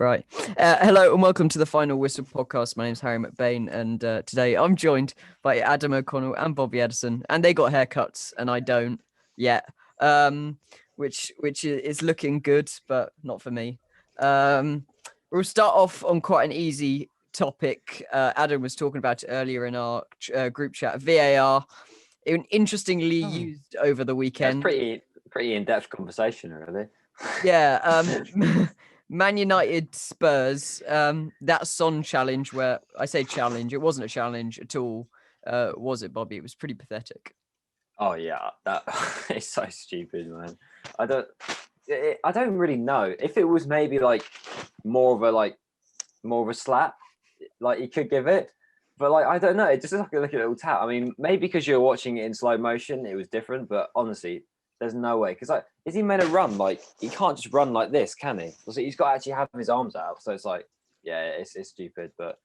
Right. Hello and welcome to the Final Whistle podcast. My name's Harry McBain, and today I'm joined by Adam O'Connell and Bobby Edison, and they got haircuts, and I don't yet, which is looking good, but not for me. We'll start off on quite an easy topic. Adam was talking about it earlier in our group chat. VAR, interestingly used over the weekend. That's pretty in-depth conversation, really. Yeah. Man United Spurs, that Son challenge where I say challenge, it wasn't a challenge at all. Was it, Bobby? It was pretty pathetic. Oh yeah, that is so stupid, man. I don't really know if it was maybe like more of a slap, like you could give it, but like I don't know. It just looks like a little tap. I mean, maybe because you're watching it in slow motion, it was different. But honestly, there's no way. Because like, is he meant to run? Like, he can't just run like this, can he? So he's got to actually have his arms out. So it's like, yeah, it's stupid. But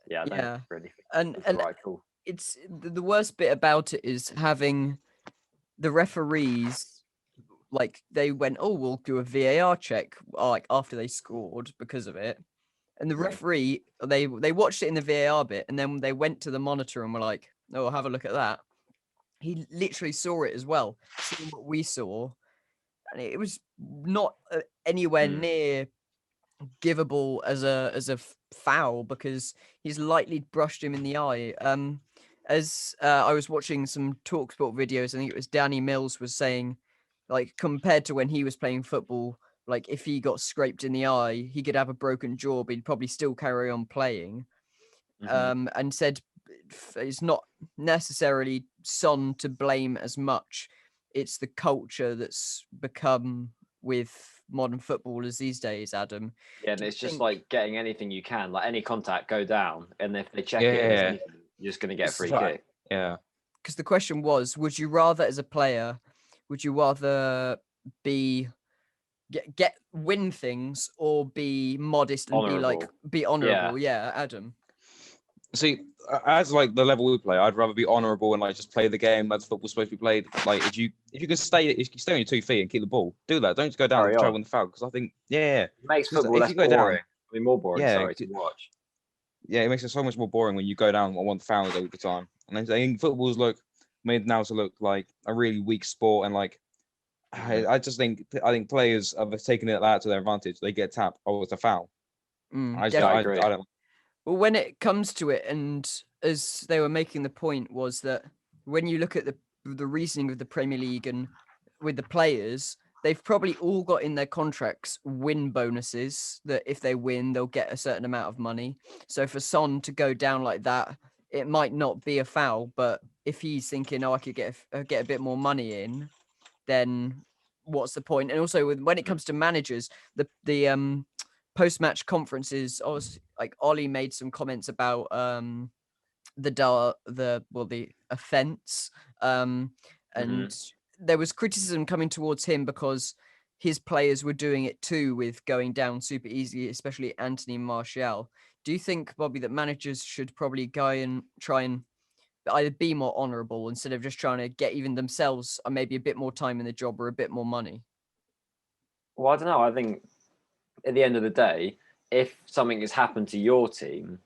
yeah, I don't really think it's right. Cool. It's the worst bit about it is having the referees, like they went, oh, we'll do a VAR check, like after they scored because of it. And the referee, they watched it in the VAR bit, and then they went to the monitor and were like, oh, have a look at that. He literally saw it as well, seeing what we saw. And it was not anywhere near givable as a foul because he's lightly brushed him in the eye. As I was watching some TalkSport videos, I think it was Danny Mills was saying, like, compared to when he was playing football, like if he got scraped in the eye, he could have a broken jaw, but he'd probably still carry on playing. And said it's not necessarily Son to blame as much. It's the culture that's become with modern footballers these days, Adam. Yeah, and it's just like getting anything you can, like any contact, go down, and if they check it as anything, you're just going to get a free kick. Yeah. Because the question was, would you rather, as a player, be win things or be modest and be honourable? Yeah, Adam. See, as like the level we play, I'd rather be honourable and like just play the game as football's supposed to be played. Like if you can stay on your 2 feet and keep the ball, do that. Don't just go down and try to win the foul, because I think it makes football less boring. I mean, more boring. Sorry to watch. Yeah, it makes it so much more boring when you go down and want fouls all the time. And I think football's made now to look like a really weak sport, and like I think players have taken that to their advantage. They get tapped. Oh, it's a foul. I don't. Well, when it comes to it, and as they were making the point, was that when you look at the reasoning of the Premier League and with the players, they've probably all got in their contracts win bonuses that if they win, they'll get a certain amount of money. So for Son to go down like that, it might not be a foul, but if he's thinking, oh, I could get a bit more money in, then what's the point? And also when it comes to managers, the post-match conferences, like Ollie made some comments about the offense, and there was criticism coming towards him because his players were doing it too, with going down super easily, especially Anthony Martial. Do you think, Bobby, that managers should probably go and try and either be more honourable instead of just trying to get even themselves maybe a bit more time in the job or a bit more money? Well, I don't know. I think at the end of the day, if something has happened to your team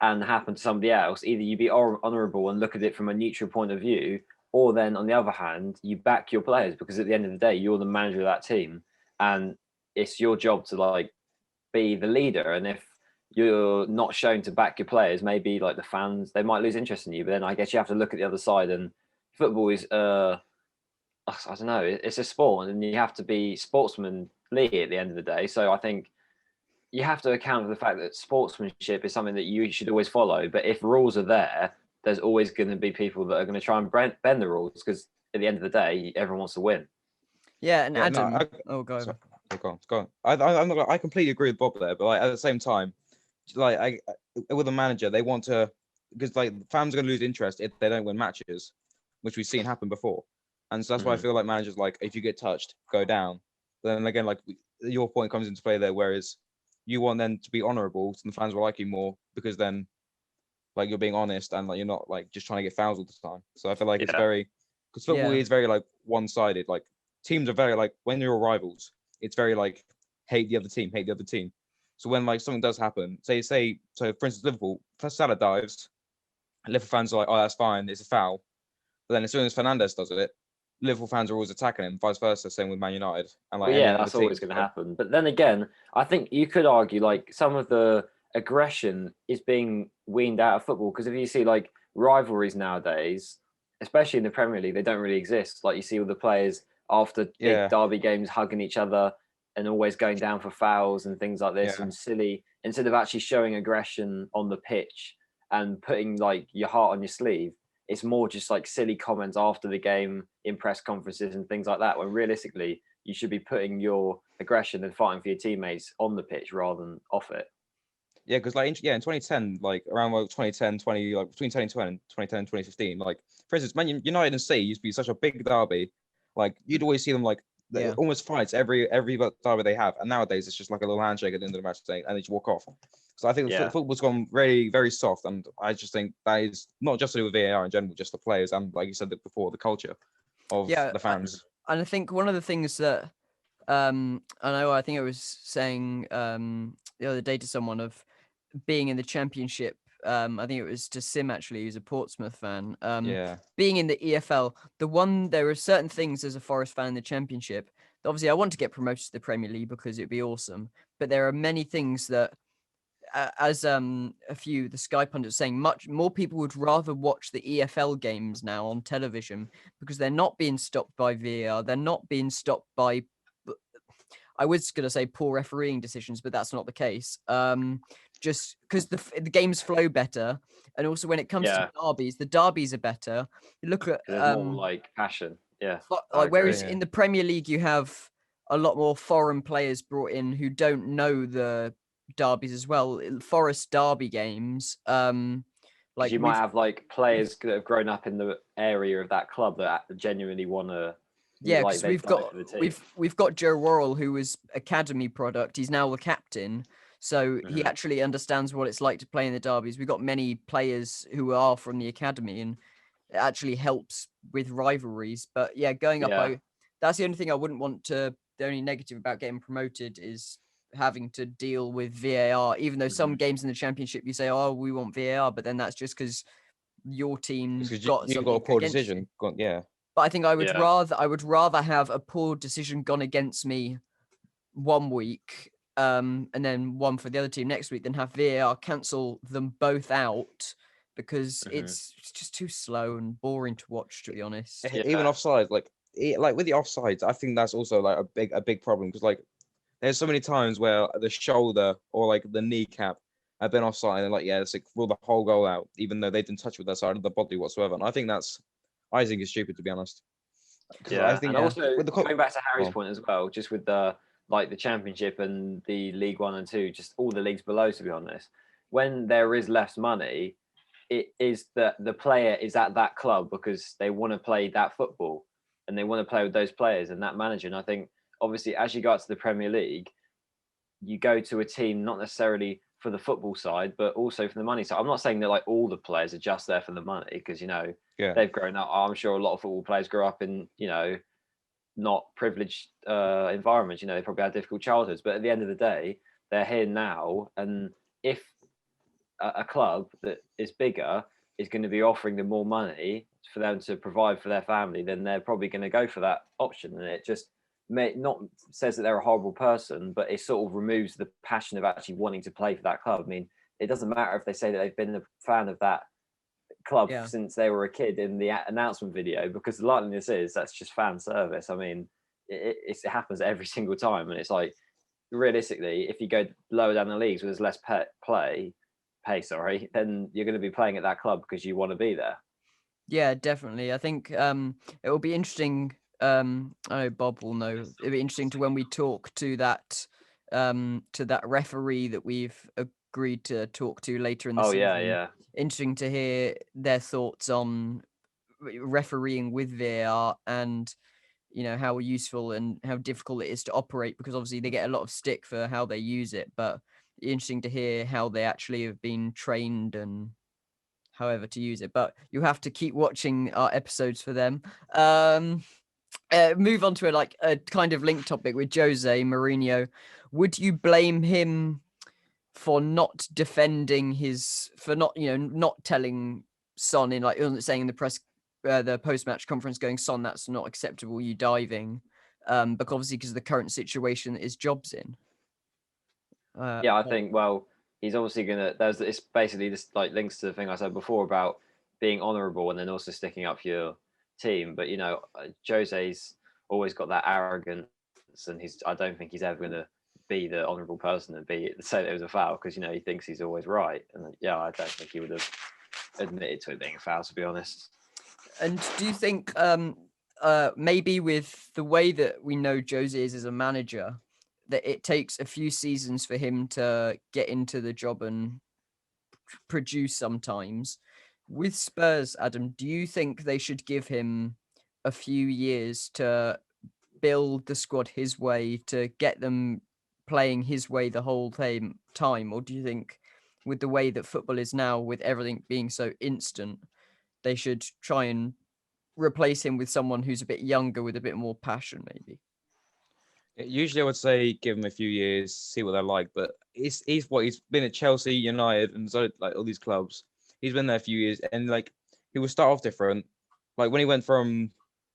and happened to somebody else, either you be honourable and look at it from a neutral point of view, or then on the other hand, you back your players, because at the end of the day, you're the manager of that team, and it's your job to like be the leader. And if you're not shown to back your players, maybe like the fans, they might lose interest in you. But then I guess you have to look at the other side, and football is I don't know, it's a sport, and you have to be sportsmanly at the end of the day. So I think you have to account for the fact that sportsmanship is something that you should always follow. But if rules are there, there's always going to be people that are going to try and bend the rules, because at the end of the day, everyone wants to win. Yeah, and Adam, go on. I completely agree with Bob there, but like at the same time, like with a manager, they want to, because like fans are going to lose interest if they don't win matches, which we've seen happen before. And so that's why I feel like managers, like, if you get touched, go down. But then again, like your point comes into play there, whereas you want them to be honourable, so the fans will like you more, because then like you're being honest and like you're not like just trying to get fouls all the time. So I feel like it's very, because football is very like one-sided. Like teams are very like, when you're rivals, it's very like hate the other team. So when like something does happen, so for instance, Liverpool, first Salah dives, Liverpool fans are like, oh, that's fine, it's a foul. But then as soon as Fernandes does it, Liverpool fans are always attacking him, vice versa, same with Man United and like Well, any yeah, other that's team. always going to happen. But then again, I think you could argue like some of the aggression is being weaned out of football because if you see like rivalries nowadays, especially in the Premier League, they don't really exist. Like you see all the players after big Yeah, derby games hugging each other and always going down for fouls and things like this yeah, and silly instead of actually showing aggression on the pitch and putting like your heart on your sleeve. It's more just like silly comments after the game in press conferences and things like that. When realistically, you should be putting your aggression and fighting for your teammates on the pitch rather than off it. yeah. Because like in 2010, like around like 2010, 20 like between 2010 and 2010, 2015, like for instance, Man United and City used to be such a big derby. Like you'd always see them like Yeah. almost fights every derby they have, and nowadays it's just like a little handshake at the end of the match thing, and they just walk off. So I think Yeah. football's gone very, very soft, and I just think that is not just to do with VAR in general, just the players and, like you said before, the culture of the fans. And I think one of the things that I think I was saying the other day to someone of being in the Championship. I think it was to Sim actually, who's a Portsmouth fan. Yeah, Being in the EFL, there are certain things as a Forest fan in the Championship. Obviously, I want to get promoted to the Premier League because it'd be awesome. But there are many things that, as the Sky pundits saying, much more people would rather watch the EFL games now on television because they're not being stopped by VAR. They're not being stopped by, I was going to say poor refereeing decisions, but that's not the case. Just because the games flow better, and also when it comes to derbies, the derbies are better. You look at There's more like passion. Yeah. like whereas Yeah. in the Premier League you have a lot more foreign players brought in who don't know the derbies as well. Forest derby games, like you might have like players that have grown up in the area of that club that genuinely want to. yeah, like because we've got Joe Worrell, who was academy product. He's now the captain, so he actually understands what it's like to play in the derbies. We've got many players who are from the academy, and it actually helps with rivalries. But yeah, going up, that's the only thing I wouldn't want to. The only negative about getting promoted is having to deal with VAR. Even though some games in the Championship you say, "Oh, we want VAR," but then that's just because your team because got you've got a something poor against you. decision. Yeah, But I think I would rather have a poor decision gone against me one week, and then one for the other team next week than have VAR cancel them both out because it's just too slow and boring to watch, to be honest. even offside, like with the offsides, I think that's also like a big problem because like there's so many times where the shoulder or like the kneecap have been offside and like it's like rule the whole goal out even though they didn't touch with their side of the body whatsoever. And I think is stupid, to be honest. Yeah, I think and also with the going back to Harry's well, point as well, just with the Championship and the League 1 and 2, just all the leagues below, to be honest, when there is less money, it is that the player is at that club because they want to play that football and they want to play with those players and that manager. And I think obviously as you go out to the Premier League, you go to a team not necessarily for the football side, but also for the money side. I'm not saying that like all the players are just there for the money because they've grown up. I'm sure a lot of football players grow up in not privileged environments. They probably had difficult childhoods, but at the end of the day, they're here now. And if a club that is bigger is going to be offering them more money for them to provide for their family, then they're probably going to go for that option. And it just not says that they're a horrible person, but it sort of removes the passion of actually wanting to play for that club. I mean, it doesn't matter if they say that they've been a fan of that club since they were a kid in the announcement video, because the likeliness is that's just fan service. I mean, it happens every single time, and it's like realistically, if you go lower down the leagues where there's less pay, then you're going to be playing at that club because you want to be there. Yeah, definitely. I think it will be interesting. I know Bob will know. It'll be interesting to when we talk to that referee that we've agreed to talk to later in the season. Yeah. Interesting to hear their thoughts on refereeing with VAR and how useful and how difficult it is to operate, because obviously they get a lot of stick for how they use it, but interesting to hear how they actually have been trained and however to use it. But you have to keep watching our episodes for them. Move on to a kind of linked topic with Jose Mourinho. Would you blame him for not defending for not, not telling Son in saying in the the post-match conference going, Son, that's not acceptable, you diving, because of the current situation that his job's in. I think, well, he's obviously gonna. It's basically this like links to the thing I said before about being honourable and then also sticking up for your team. But Jose's always got that arrogance, and I don't think he's ever gonna be the honourable person and say that it was a foul because he thinks he's always right. And I don't think he would have admitted to it being a foul, to be honest. And do you think maybe with the way that we know Jose is as a manager, that it takes a few seasons for him to get into the job and produce sometimes? With Spurs, Adam, do you think they should give him a few years to build the squad his way, to get them playing his way the whole time? Or do you think with the way that football is now, with everything being so instant, they should try and replace him with someone who's a bit younger with a bit more passion, maybe? Usually I would say give him a few years, see what they're like, but he's been at Chelsea, United, and so like all these clubs. He's been there a few years, and like he will start off different. Like when he went from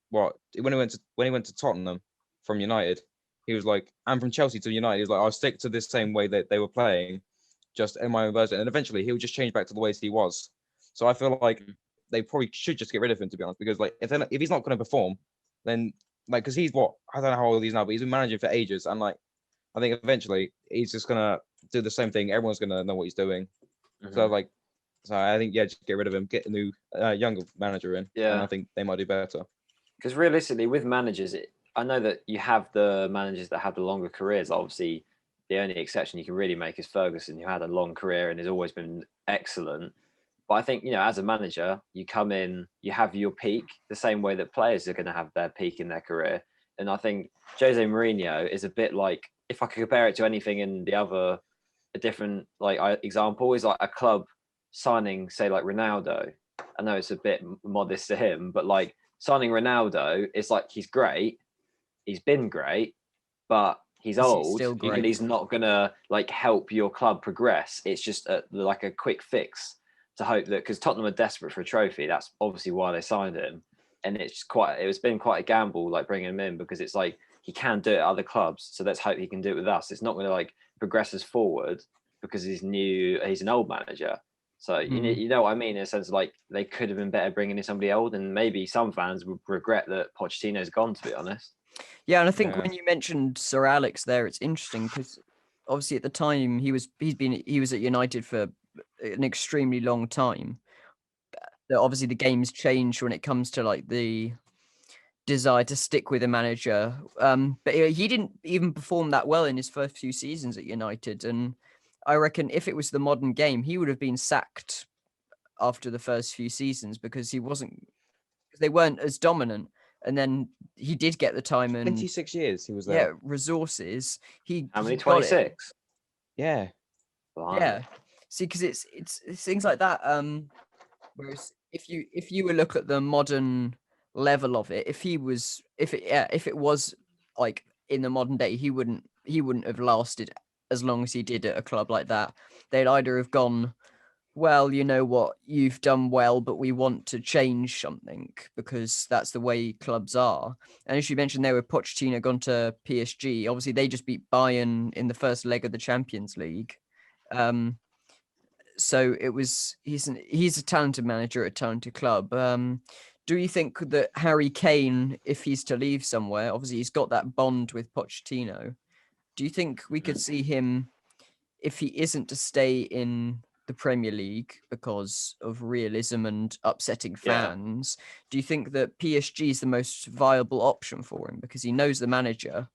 when he went to Tottenham from United, he was like, I'm from Chelsea to United. He was like, I'll stick to this same way that they were playing, just in my own version. And eventually he'll just change back to the ways he was. So I feel like they probably should just get rid of him, to be honest, because like if he's not going to perform, then like, because I don't know how old he is now, but he's been managing for ages, and like I think eventually he's just gonna do the same thing. Everyone's gonna know what he's doing. Mm-hmm. So I think just get rid of him, get a new younger manager in. Yeah, and I think they might do better. Because realistically, with managers, I know that you have the managers that have the longer careers. Obviously, the only exception you can really make is Ferguson, who had a long career and has always been excellent. But I think, as a manager, you come in, you have your peak the same way that players are going to have their peak in their career. And I think Jose Mourinho is a bit like, if I could compare it to anything in a different example, is like a club signing, say, like Ronaldo. I know it's a bit modest to him, but like signing Ronaldo, it's like he's great, he's been great, but he's old and he's not going to like help your club progress. It's just like a quick fix to hope that, because Tottenham are desperate for a trophy, that's obviously why they signed him. And it's been quite a gamble, like bringing him in, because it's like he can do it at other clubs, so let's hope he can do it with us. It's not going to like progress us forward because he's an old manager. So you know what I mean, in a sense, like they could have been better bringing in somebody old, and maybe some fans would regret that Pochettino's gone, to be honest. Yeah, and I think when you mentioned Sir Alex there, it's interesting because obviously at the time he was at United for an extremely long time. Obviously the game's changed when it comes to like the desire to stick with a manager. But he didn't even perform that well in his first few seasons at United. And I reckon if it was the modern game, he would have been sacked after the first few seasons because they weren't as dominant. And then he did get the time and 26 years he was there. Yeah, resources. How many? 26. Yeah. Yeah. See, because it's things like that. Whereas if you would look at the modern level of it, if it was like in the modern day, he wouldn't have lasted as long as he did at a club like that. They'd either have gone, well, you know what, you've done well, but we want to change something because that's the way clubs are. And as you mentioned, there with Pochettino gone to PSG. Obviously, they just beat Bayern in the first leg of the Champions League. So he's a talented manager at a talented club. Do you think that Harry Kane, if he's to leave somewhere, obviously he's got that bond with Pochettino, do you think we could see him, if he isn't to stay in the Premier League because of realism and upsetting fans, do you think that PSG is the most viable option for him because he knows the manager?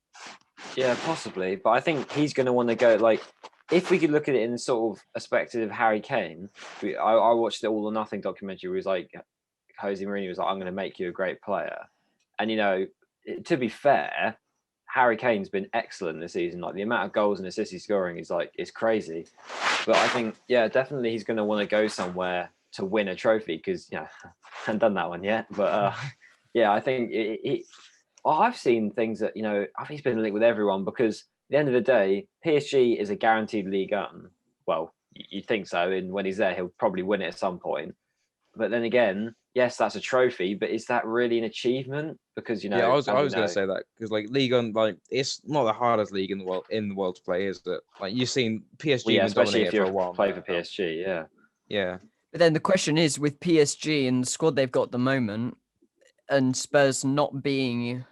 Yeah, possibly. But I think he's going to want to go, like, if we could look at it in sort of a perspective of Harry Kane, I watched the All or Nothing documentary where he was like, Jose Mourinho was like, I'm going to make you a great player. And, to be fair, Harry Kane's been excellent this season. Like the amount of goals and assists he's scoring is crazy. But I think, definitely he's going to want to go somewhere to win a trophy because, I haven't done that one yet. But I think I've seen things that, I think he's been linked with everyone because at the end of the day, PSG is a guaranteed Ligue 1. well, you'd think so. And when he's there, he'll probably win it at some point. But then again, yes, that's a trophy, but is that really an achievement? Because Yeah, I was as we going know, to say that because like League on like it's not the hardest league in the world to play, is it? Like you've seen PSG well, yeah, been especially dominating if it for you're a while playing for now. PSG, yeah. Yeah, But then the question is, with PSG and the squad they've got at the moment, and Spurs not being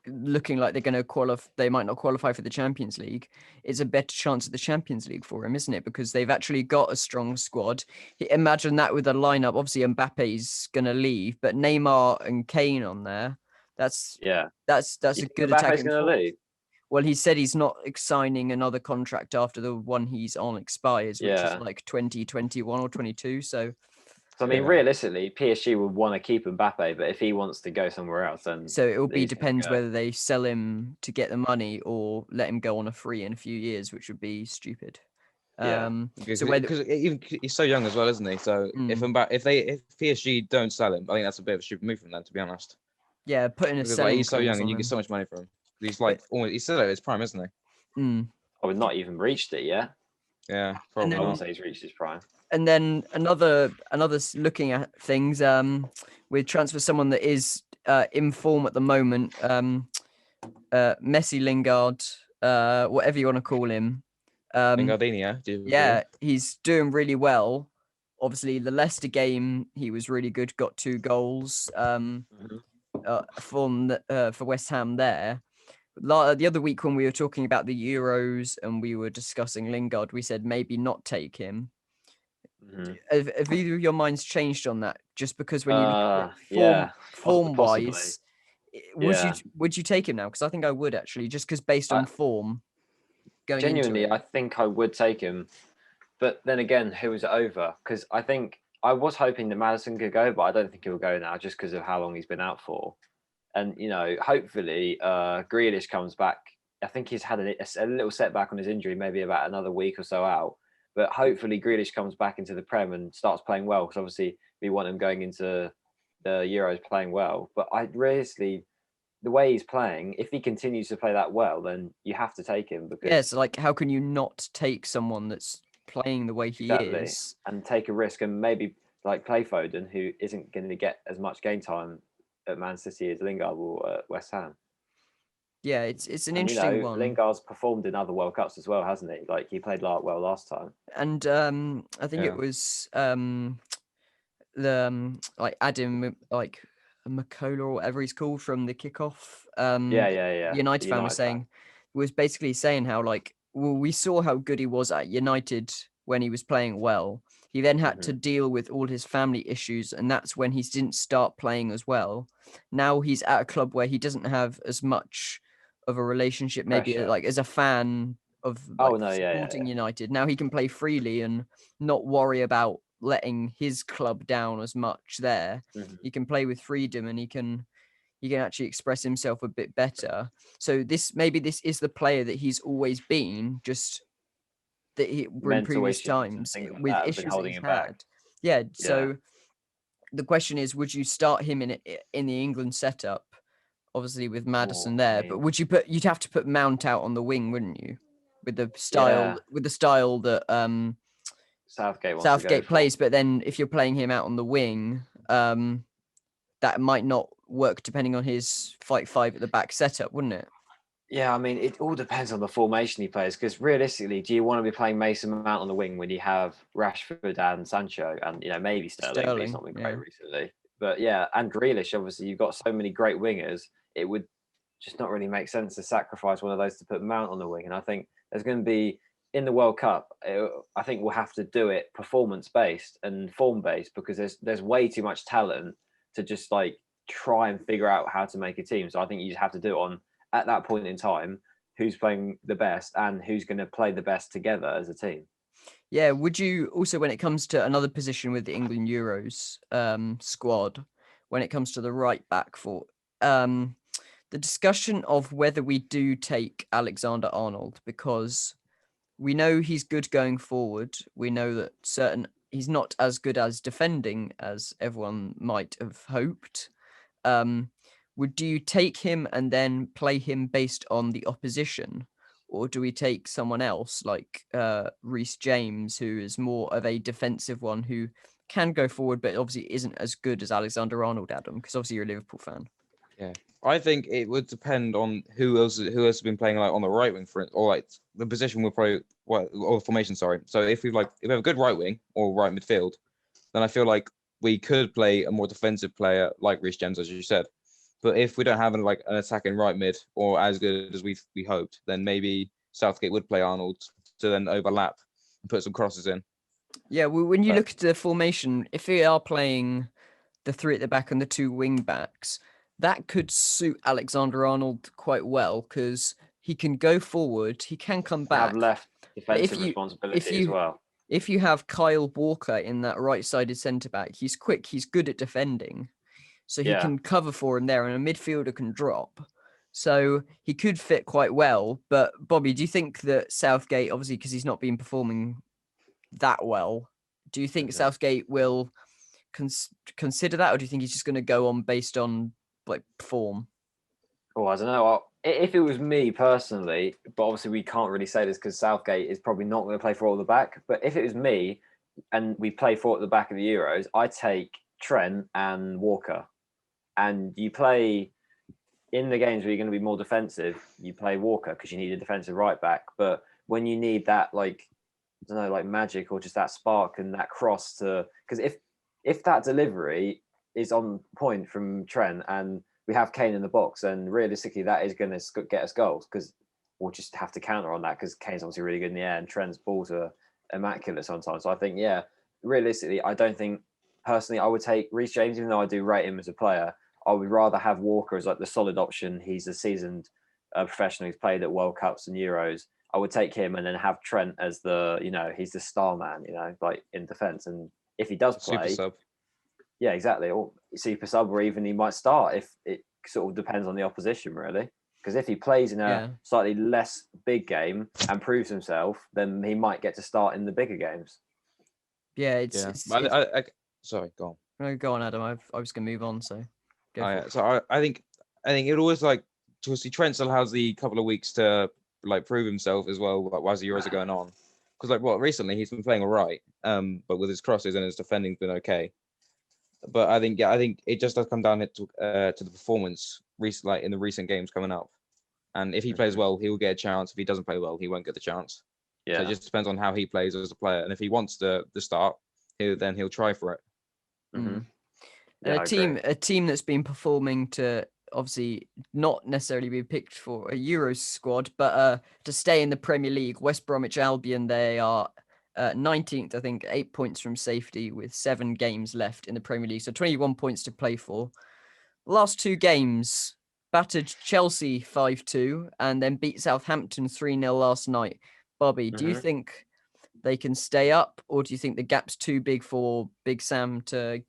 looking like they're going to qualify, they might not qualify for the Champions League. It's a better chance at the Champions League for him, isn't it? Because they've actually got a strong squad. Imagine that with a lineup. Obviously, Mbappe's going to leave, but Neymar and Kane on there. That's You a think good Mbappe's attacking going to force. leave? Well, he said he's not signing another contract after the one he's on expires, which is Yeah. like 2021 or 22. So So I mean, Yeah. realistically, PSG would want to keep Mbappe, but if he wants to go somewhere else, then it will be he's gonna depends go. whether they sell him to get the money or let him go on a free in a few years, which would be stupid. Yeah. So whether because even he's so young as well, isn't he? So if PSG don't sell him, I think that's a bit of a stupid move from them, to be honest. yeah, putting a Because like selling he's so clause young and on you get him. so much money for him. He's like almost, he's still at his prime, isn't he? I would not even reached it yet. Yeah, And probably I then- would not. say he's reached his prime. And then another looking at things with transfer someone that is in form at the moment, Messi, Lingard, whatever you want to call him. Lingardini, Yeah, he's doing really well. Obviously, the Leicester game, he was really good. Got 2 goals for West Ham there. The other week when we were talking about the Euros and we were discussing Lingard, we said maybe not take him. Have either of your minds changed on that? Just because when you look at it Yeah, form possibly. wise, Yeah. would you take him now? Because I think I would actually, just because based on form going Genuinely, into I it. think I would take him. But then again, who is it over? Because I think I was hoping that Madison could go, but I don't think he'll go now just because of how long he's been out for. And hopefully, Grealish comes back. I think he's had a little setback on his injury, maybe about another week or so out. But hopefully, Grealish comes back into the Prem and starts playing well. Because obviously, we want him going into the Euros playing well. But I realistically, the way he's playing, if he continues to play that well, then you have to take him because Yeah, so like, how can you not take someone that's playing the way he exactly, is? and take a risk and maybe like play Foden, who isn't going to get as much game time at Man City as Lingard will at West Ham. Yeah, it's an And interesting one. Lingard's performed in other World Cups as well, hasn't he? Like he played well last time. And I think it was the like Adam like McCullough or whatever he's called from the kickoff. Yeah. United The fan was saying was basically saying how like, well, we saw how good he was at United when he was playing well. He then had to deal with all his family issues, and that's when he didn't start playing as well. Now he's at a club where he doesn't have as much of a relationship, maybe Pressure. like as a fan of Oh, like no, yeah. supporting United. Now he can play freely and not worry about letting his club down as much there. He can play with freedom and he can actually express himself a bit better. So this is the player that he's always been, just that he in Mental previous issues and times things like with that have been issues that holding he's him back. had. Yeah, so the question is, would you start him in the England setup? Obviously with Madison there, but you'd have to put Mount out on the wing, wouldn't you? With the style that Southgate plays, but then if you're playing him out on the wing, that might not work depending on his fight 5 at the back setup, wouldn't it? Yeah, I mean, it all depends on the formation he plays. Because realistically, do you want to be playing Mason Mount on the wing when you have Rashford and Sancho and maybe Sterling, but he's not been great recently. But yeah, and Grealish, obviously, you've got so many great wingers. It would just not really make sense to sacrifice one of those to put Mount on the wing. And I think there's going to be in the World Cup. I think we'll have to do it performance based and form based because there's way too much talent to just like try and figure out how to make a team. So I think you just have to do it on at that point in time, who's playing the best and who's going to play the best together as a team. Yeah. Would you also, when it comes to another position with the England Euros squad, when it comes to the right back for the discussion of whether we do take Alexander-Arnold, because we know he's good going forward. We know that he's not as good as defending as everyone might have hoped. Do you take him and then play him based on the opposition? or do we take someone else like Reece James, who is more of a defensive one who can go forward, but obviously isn't as good as Alexander-Arnold, Adam? Because obviously you're a Liverpool fan. Yeah, I think it would depend on who else has been playing like on the right wing for it, or like the position we're probably or the formation. Sorry. So if we have a good right wing or right midfield, then I feel like we could play a more defensive player like Reece James, as you said. But if we don't have an attacking right mid or as good as we hoped, then maybe Southgate would play Arnold to then overlap and put some crosses in. Yeah, well, when you But- look at the formation, if we are playing the three at the back and the two wing backs, that could suit Alexander-Arnold quite well because he can go forward, he can come back. Have left But defensive responsibility as well. If you have Kyle Walker in that right-sided centre-back, he's quick, he's good at defending. So he can cover for him there, and a midfielder can drop. So he could fit quite well. But Bobby, do you think that Southgate, obviously because he's not been performing that well, do you think Southgate will consider that, or do you think he's just going to go on based on like form? Oh, I don't know. If it was me personally, but obviously we can't really say this because Southgate is probably not going to play four at the back. But if it was me and we play four at the back of the Euros, I'd take Trent and Walker. And you play in the games where you're going to be more defensive, you play Walker because you need a defensive right back. But when you need that, like, I don't know, like magic or just that spark and that cross to, because if that delivery is on point from Trent and we have Kane in the box, and realistically that is going to get us goals because we'll just have to counter on that because Kane's obviously really good in the air and Trent's balls are immaculate sometimes. So I think, yeah, realistically, I don't think personally I would take Reece James, even though I do rate him as a player. I would rather have Walker as like the solid option. He's a seasoned professional. He's played at World Cups and Euros. I would take him and then have Trent as the, he's the star man, like in defence. And if he does play, super sub. Yeah, exactly. Or super sub, or even he might start if it sort of depends on the opposition, really. Because if he plays in a slightly less big game and proves himself, then he might get to start in the bigger games. Yeah, sorry, go on. No, go on, Adam. I was going to move on, so. So I think it always like to see Trent still has the couple of weeks to like prove himself as well, like while the Euros are going on. Because recently he's been playing all right, but with his crosses and his defending's been okay. But I think it just does come down to the performance in the recent games coming up. And if he plays well, he will get a chance. If he doesn't play well, he won't get the chance. Yeah. So it just depends on how he plays as a player. And if he wants the start, he'll try for it. Mm-hmm. Yeah, a team that's been performing to obviously not necessarily be picked for a Euros squad, but to stay in the Premier League. West Bromwich Albion, they are 19th, I think, 8 points from safety with 7 games left in the Premier League. So 21 points to play for. Last 2 games, battered Chelsea 5-2 and then beat Southampton 3-0 last night. Bobby, do you think they can stay up, or do you think the gap's too big for Big Sam to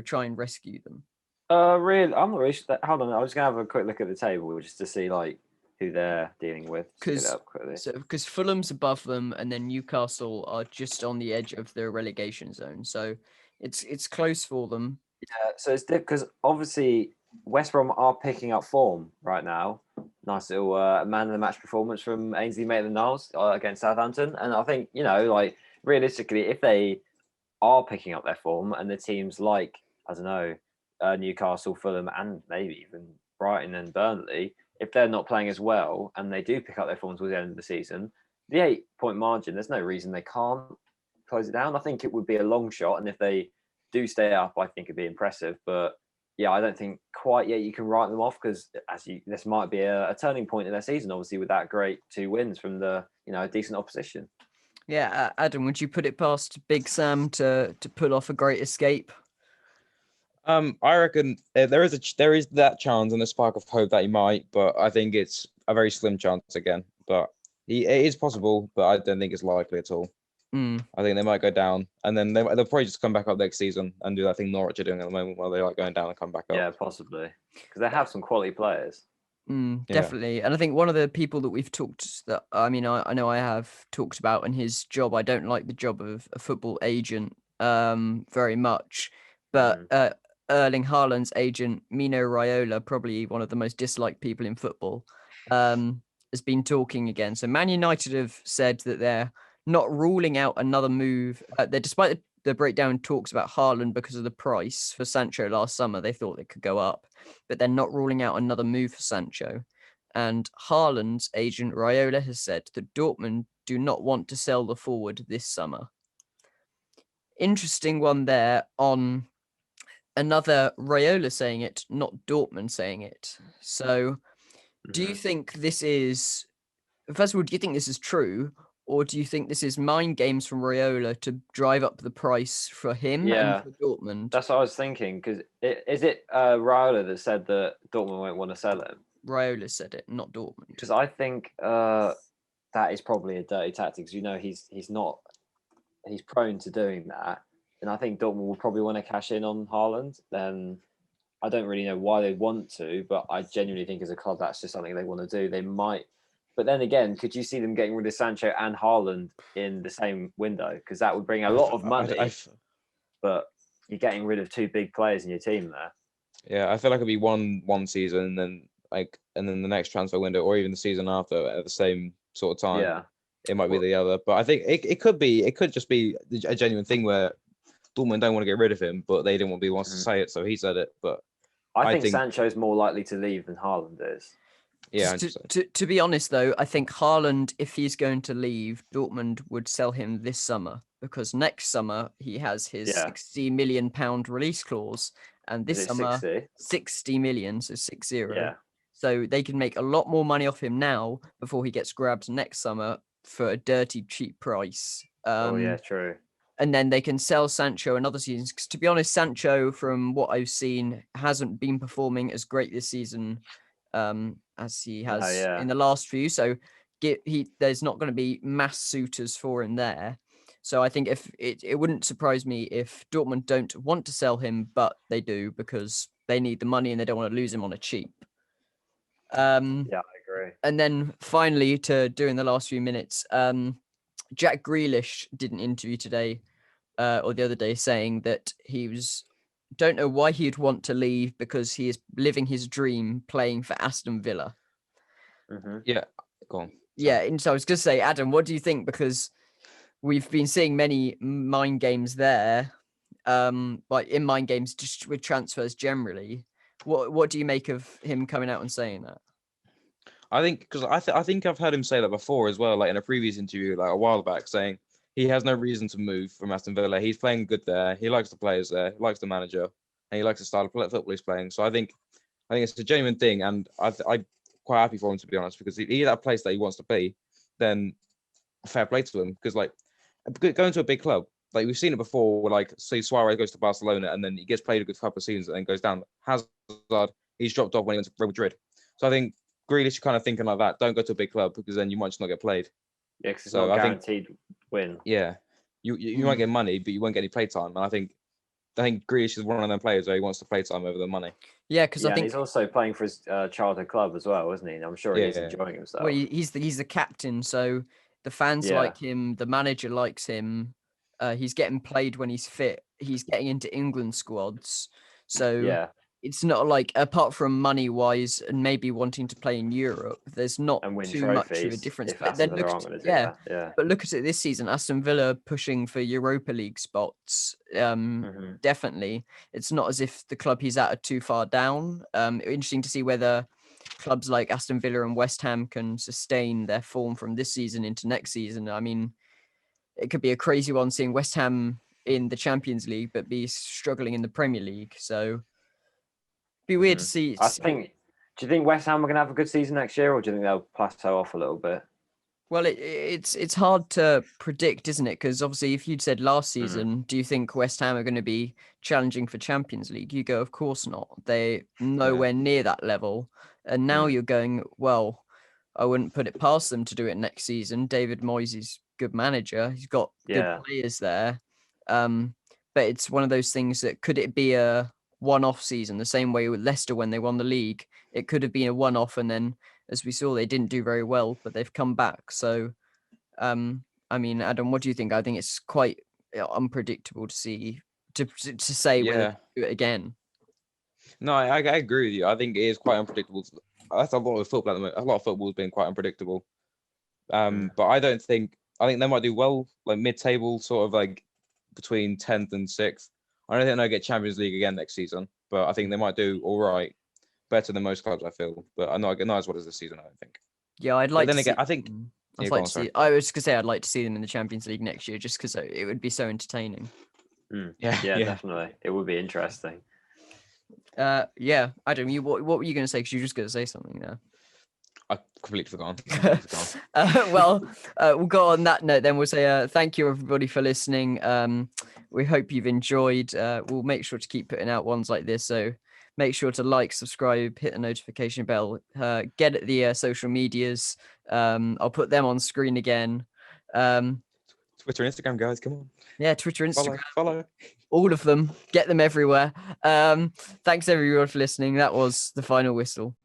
try and rescue them? Really, I'm not really sure. Hold on, I was gonna have a quick look at the table just to see like who they're dealing with. Because Fulham's above them, and then Newcastle are just on the edge of the relegation zone, so it's close for them. Yeah, so it's because obviously West Brom are picking up form right now. Nice little man of the match performance from Ainsley Maitland-Niles against Southampton, and I think like realistically, if they are picking up their form and the teams like I don't know Newcastle, Fulham, and maybe even Brighton and Burnley, if they're not playing as well and they do pick up their form towards the end of the season, the 8-point margin, there's no reason they can't close it down. I think it would be a long shot, and if they do stay up, I think it'd be impressive. But yeah, I don't think quite yet you can write them off because this might be a turning point in their season, obviously, with that great 2 wins from the decent opposition. Yeah, Adam, would you put it past Big Sam to pull off a great escape? I reckon there is that chance and a spark of hope that he might, but I think it's a very slim chance again. But it is possible, but I don't think it's likely at all. I think they might go down, and then they'll probably just come back up next season and do that thing Norwich are doing at the moment, where they like going down and come back up. Yeah, possibly, because they have some quality players. Definitely. And I think one of the people that we've talked that I know I have talked about in his job, I don't like the job of a football agent very much, but Erling Haaland's agent, Mino Raiola, probably one of the most disliked people in football. has been talking again. So Man United have said that they're not ruling out another move. Despite the breakdown talks about Haaland because of the price for Sancho last summer, they thought it could go up, but they're not ruling out another move for Sancho. And Haaland's agent Raiola has said that Dortmund do not want to sell the forward this summer. Interesting one there on another Raiola saying it, not Dortmund saying it. So do you think this is, first of all, do you think this is true? Or do you think this is mind games from Raiola to drive up the price for him and for Dortmund? That's what I was thinking. Because is it Raiola that said that Dortmund won't want to sell him? Raiola said it, not Dortmund. Because I think that is probably a dirty tactic. Because he's prone to doing that, and I think Dortmund will probably want to cash in on Haaland. Then I don't really know why they want to, but I genuinely think as a club that's just something they want to do. They might. But then again, could you see them getting rid of Sancho and Haaland in the same window? Because that would bring a lot of money. But you're getting rid of two big players in your team there. Yeah, I feel like it'd be one season, and then the next transfer window, or even the season after, at the same sort of time. Yeah, it might be the other. But I think it could just be a genuine thing where Dortmund don't want to get rid of him, but they didn't want to to say it, so he said it. But I think Sancho's more likely to leave than Haaland is. Yeah. To be honest, though, I think Haaland, if he's going to leave, Dortmund would sell him this summer, because next summer he has his £60 million release clause, and this summer 60 million, so 60. Yeah. So they can make a lot more money off him now before he gets grabbed next summer for a dirty cheap price. True. And then they can sell Sancho another season. Because to be honest, Sancho, from what I've seen, hasn't been performing as great this season as he has in the last few. So there's not going to be mass suitors for him there. So I think if it wouldn't surprise me if Dortmund don't want to sell him, but they do because they need the money and they don't want to lose him on a cheap. I agree. And then finally, to do in the last few minutes, Jack Grealish did an interview today or the other day saying that don't know why he'd want to leave because he is living his dream playing for Aston Villa. Mm-hmm. Yeah, go on. Sorry. Yeah, and so I was going to say, Adam, what do you think? Because we've been seeing many mind games there, like in mind games just with transfers generally. What do you make of him coming out and saying that? I think because I think I've heard him say that before as well, like in a previous interview, like a while back, saying he has no reason to move from Aston Villa. He's playing good there. He likes the players there. He likes the manager, and he likes the style of football he's playing. So I think it's a genuine thing, and I'm quite happy for him, to be honest, because if he's at a place that he wants to be, then fair play to him. Because like going to a big club, like we've seen it before, where like say Suarez goes to Barcelona and then he gets played a good couple of seasons and then goes down. Hazard, he's dropped off when he went to Real Madrid. So I think Grealish is kind of thinking like that. Don't go to a big club because then you might just not get played. Yeah, because it's not guaranteed win. Yeah, you might get money, but you won't get any play time. And I think Grealish is one of them players where he wants to play time over the money. Yeah, because I think he's also playing for his childhood club as well, isn't he? And I'm sure he's enjoying himself. Well, he's the captain, so the fans like him. The manager likes him. He's getting played when he's fit. He's getting into England squads. So it's not like, apart from money wise and maybe wanting to play in Europe, there's not too much of a difference. But then look at it this season. Aston Villa pushing for Europa League spots. Definitely, it's not as if the club he's at are too far down. Interesting to see whether clubs like Aston Villa and West Ham can sustain their form from this season into next season. I mean, it could be a crazy one seeing West Ham in the Champions League but be struggling in the Premier League. So be weird to see. Do you think West Ham are going to have a good season next year, or do you think they'll plateau off a little bit? Well, it's hard to predict, isn't it? Because obviously, if you'd said last season, do you think West Ham are going to be challenging for Champions League? You go, of course not. They're nowhere near that level. And now you're going, well, I wouldn't put it past them to do it next season. David Moyes is good manager. He's got good players there. But it's one of those things that could it be a one-off season, the same way with Leicester when they won the league. It could have been a one-off, and then as we saw, they didn't do very well, but they've come back. So, I mean, Adam, what do you think? I think it's quite unpredictable to say whether to do it again. No, I agree with you. I think it is quite unpredictable that's a lot of football at the moment. A lot of football has been quite unpredictable. Mm. But I think they might do well, like mid-table, sort of like between 10th and 6th. I don't think they'll get Champions League again next season, but I think they might do all right, better than most clubs, I feel. But I'm not as well as this season, I don't think. Yeah, I'd But like then to again, see. I think I'd yeah, go like on, to sorry. see. I was just gonna say I'd like to see them in the Champions League next year, just because it would be so entertaining. Yeah, yeah. definitely. It would be interesting. Yeah, Adam, what were you gonna say? Because you were just gonna say something there. I completely forgotten. Well, we'll go on that note. Then we'll say thank you everybody for listening. We hope you've enjoyed. We'll make sure to keep putting out ones like this. So make sure to like, subscribe, hit the notification bell, get at the social medias. I'll put them on screen again. Twitter, Instagram, guys, come on. Yeah, Twitter, Instagram, Follow. all of them. Get them everywhere. Thanks everyone for listening. That was the final whistle.